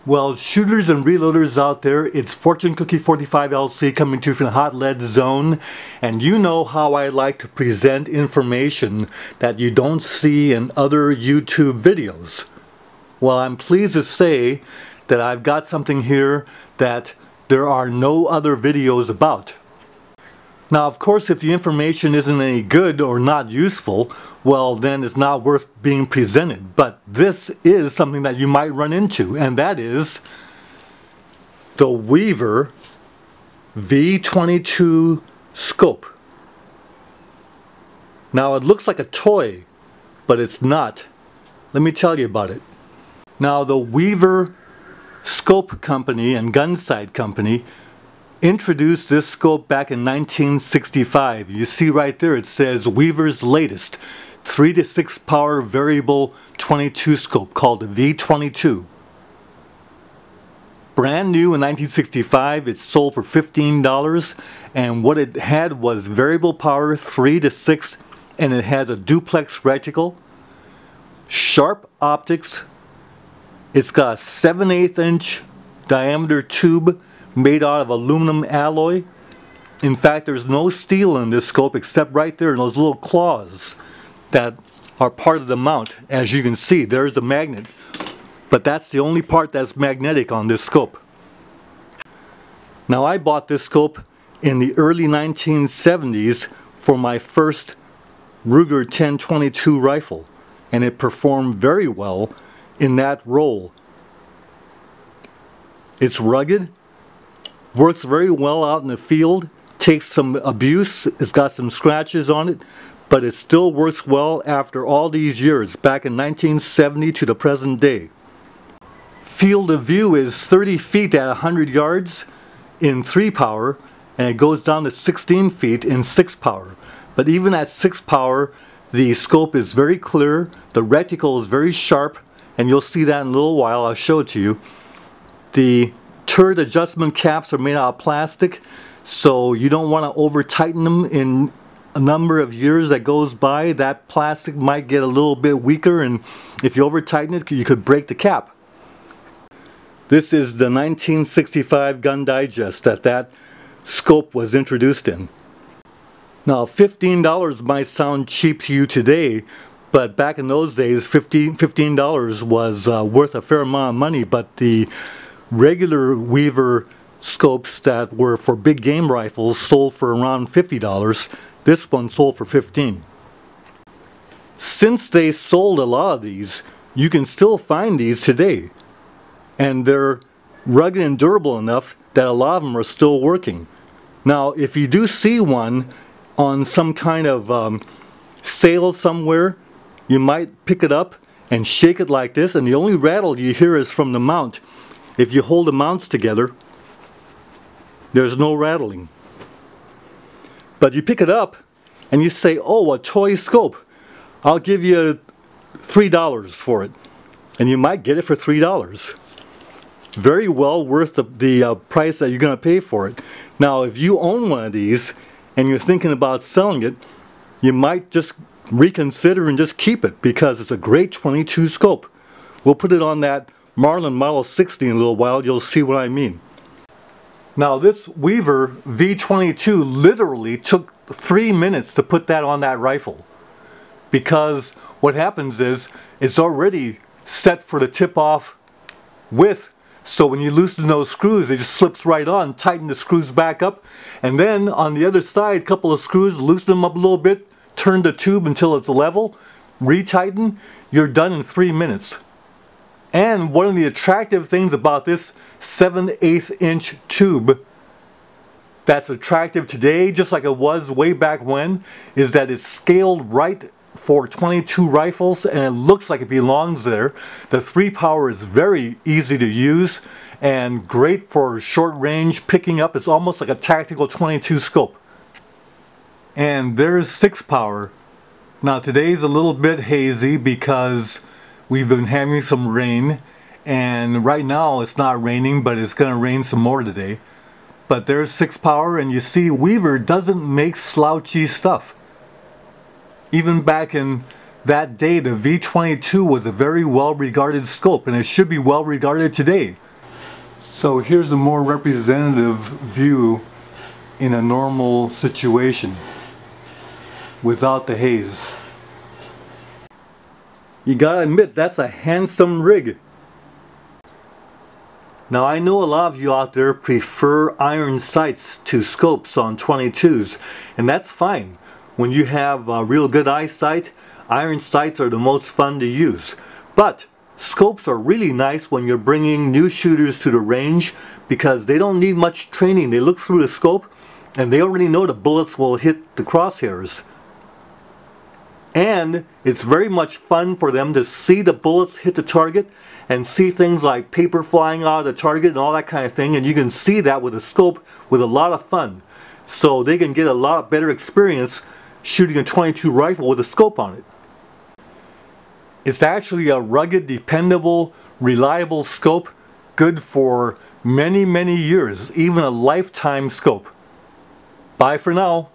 Well, shooters and reloaders out there, it's Fortune Cookie 45 LC coming to you from the hot lead zone, and you know how I like to present information that you don't see in other YouTube videos. Well, I'm pleased to say that I've got something here that there are no other videos about. Now, of course, if the information isn't any good or not useful, well, then it's not worth being presented. But this is something that you might run into, and that is the Weaver V22 scope. Now, it looks like a toy, but it's not. Let me tell you about it. Now, the Weaver Scope Company and Gun Sight Company introduced this scope back in 1965. You see right there it says Weaver's latest 3 to 6 power variable 22 scope called the V22. Brand new in 1965, it sold for $15, and what it had was variable power 3 to 6, and it has a duplex reticle, sharp optics. It's got a 7/8 inch diameter tube made out of aluminum alloy. In fact, there's no steel in this scope except right there in those little claws that are part of the mount. As you can see, there's the magnet, but that's the only part that's magnetic on this scope. Now, I bought this scope in the early 1970s for my first Ruger 10/22 rifle, and it performed very well in that role. It's rugged, works very well out in the field, takes some abuse, it's got some scratches on it, but it still works well after all these years, back in 1970 to the present day. Field of view is 30 feet at 100 yards in 3 power, and it goes down to 16 feet in 6 power. But even at 6 power, the scope is very clear, the reticle is very sharp, and you'll see that in a little while. I'll show it to you. The turret adjustment caps are made out of plastic, so you don't want to over tighten them. In a number of years that goes by, that plastic might get a little bit weaker, and if you over tighten it, you could break the cap. This is the 1965 Gun Digest that scope was introduced in. Now, $15 might sound cheap to you today, but back in those days, $15 was worth a fair amount of money. But the regular Weaver scopes that were for big game rifles sold for around $50. This one sold for $15. Since they sold a lot of these, you can still find these today, and they're rugged and durable enough that a lot of them are still working. Now, if you do see one on some kind of sale somewhere, you might pick it up and shake it like this, and the only rattle you hear is from the mount. If you hold the mounts together, there's no rattling. But you pick it up and you say, oh, a toy scope, I'll give you $3 for it. And you might get it for $3. Very well worth the price that you're going to pay for it. Now, if you own one of these and you're thinking about selling it, you might just reconsider and just keep it, because it's a great 22 scope. We'll put it on that Marlin Model 60 in a little while. You'll see what I mean. Now, this Weaver V22 literally took 3 minutes to put that on that rifle, because what happens is it's already set for the tip-off width, so when you loosen those screws, it just slips right on. Tighten the screws back up, and then on the other side, a couple of screws, loosen them up a little bit, turn the tube until it's level, retighten, you're done in 3 minutes. And one of the attractive things about this 7/8 inch tube that's attractive today, just like it was way back when, is that it's scaled right for 22 rifles, and it looks like it belongs there. The 3 power is very easy to use and great for short range picking up. It's almost like a tactical 22 scope. And there's 6 power. Now, today's a little bit hazy because we've been having some rain, and right now it's not raining, but it's going to rain some more today. But there's 6 power, and you see Weaver doesn't make slouchy stuff. Even back in that day, the V22 was a very well regarded scope, and it should be well regarded today. So here's a more representative view in a normal situation without the haze. You gotta admit, that's a handsome rig. Now I know a lot of you out there prefer iron sights to scopes on 22s, and that's fine. When you have real good eyesight, iron sights are the most fun to use. But scopes are really nice when you're bringing new shooters to the range because they don't need much training. They look through the scope and they already know the bullets will hit the crosshairs. And it's very much fun for them to see the bullets hit the target and see things like paper flying out of the target and all that kind of thing, and you can see that with a scope with a lot of fun. So they can get a lot better experience shooting a 22 rifle with a scope on it. It's actually a rugged, dependable, reliable scope, good for many, many years, even a lifetime scope. Bye for now.